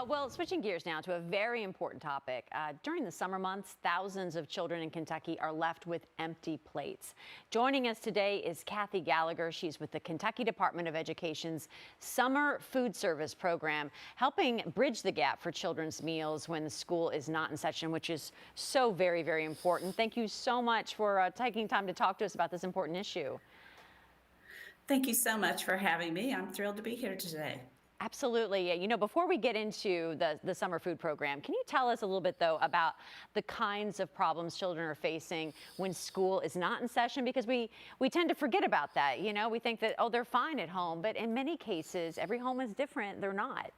Well, switching gears now to a very important topic. During the summer months, thousands of children in Kentucky are left with empty plates. Joining us today is Kathy Gallagher. She's with the Kentucky Department of Education's Summer Food Service Program, helping bridge the gap for children's meals when the school is not in session, which is so very, very important. Thank you so much for taking time to talk to us about this important issue. Thank you so much for having me. I'm thrilled to be here today. Absolutely. Yeah, before we get into the summer food program, can you tell us a little bit, though, about the kinds of problems children are facing when school is not in session? Because we tend to forget about that. We think that, oh, they're fine at home. But in many cases, every home is different. They're not.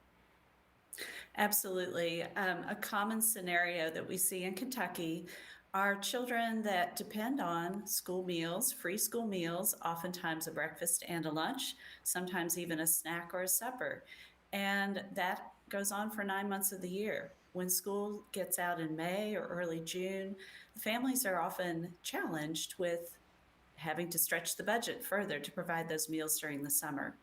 Absolutely. A common scenario that we see in Kentucky are children that depend on school meals, free school meals, oftentimes a breakfast and a lunch, sometimes even a snack or a supper. And that goes on for 9 months of the year. When school gets out in May or early June, the families are often challenged with having to stretch the budget further to provide those meals during the summer.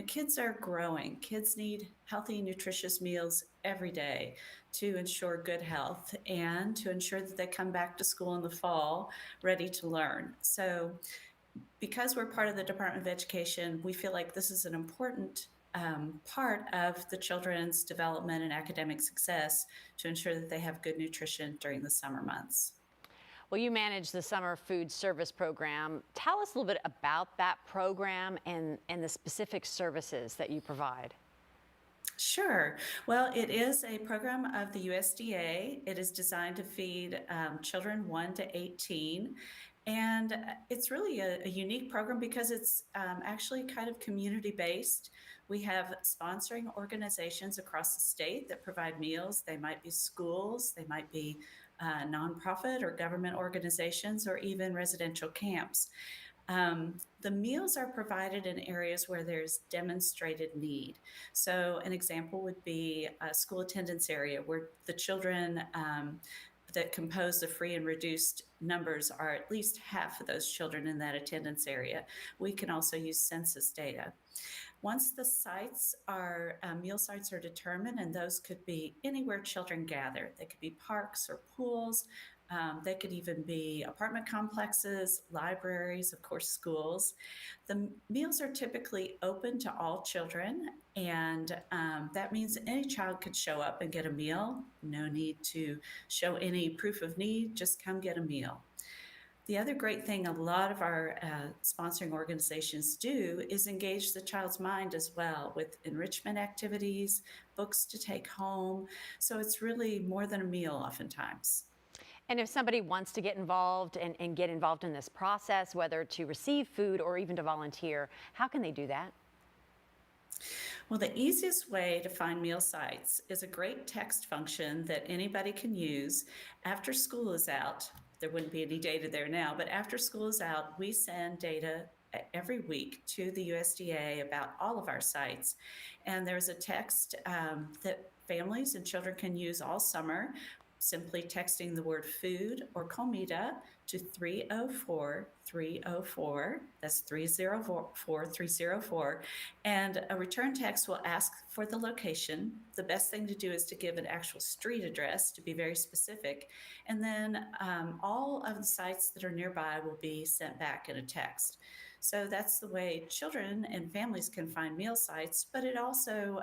Kids are growing. Kids need healthy, nutritious meals every day to ensure good health and to ensure that they come back to school in the fall ready to learn. So, because we're part of the Department of Education, we feel like this is an important part of the children's development and academic success to ensure that they have good nutrition during the summer months. Well, you manage the Summer Food Service Program. Tell us a little bit about that program and the specific services that you provide. Sure. Well, it is a program of the USDA. It is designed to feed children 1 to 18. And it's really a unique program because it's actually kind of community based. We have sponsoring organizations across the state that provide meals. They might be schools, they might be nonprofit or government organizations, or even residential camps. The meals are provided in areas where there's demonstrated need. So, an example would be a school attendance area where the children that compose the free and reduced numbers are at least half of those children in that attendance area. We can also use census data. Once the sites are, meal sites are determined, and those could be anywhere children gather. They could be parks or pools. They could even be apartment complexes, libraries, of course, schools. The meals are typically open to all children, and that means any child could show up and get a meal. No need to show any proof of need, just come get a meal. The other great thing a lot of our sponsoring organizations do is engage the child's mind as well with enrichment activities, books to take home. So it's really more than a meal oftentimes. And if somebody wants to get involved and get involved in this process, whether to receive food or even to volunteer, how can they do that? Well, the easiest way to find meal sites is a great text function that anybody can use after school is out. There wouldn't be any data there now, but after school is out, we send data every week to the USDA about all of our sites. And there's a text that families and children can use all summer, simply texting the word food or comida to 304 304. That's 304 304. And a return text will ask for the location. The best thing to do is to give an actual street address to be very specific. And then all of the sites that are nearby will be sent back in a text. So that's the way children and families can find meal sites, but it also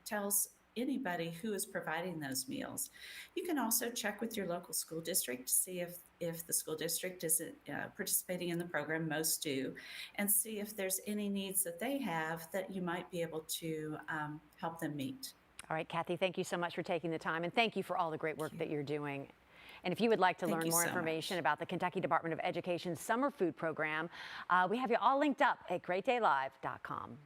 tells anybody who is providing those meals. You can also check with your local school district to see if the school district is participating in the program. Most do, and see if there's any needs that they have that you might be able to help them meet. All right, Kathy, thank you so much for taking the time, and thank you for all the great work that you're doing. And if you would like to Thank learn you more so information much. about the Kentucky Department of Education's Summer Food Program, we have you all linked up at greatdaylive.com.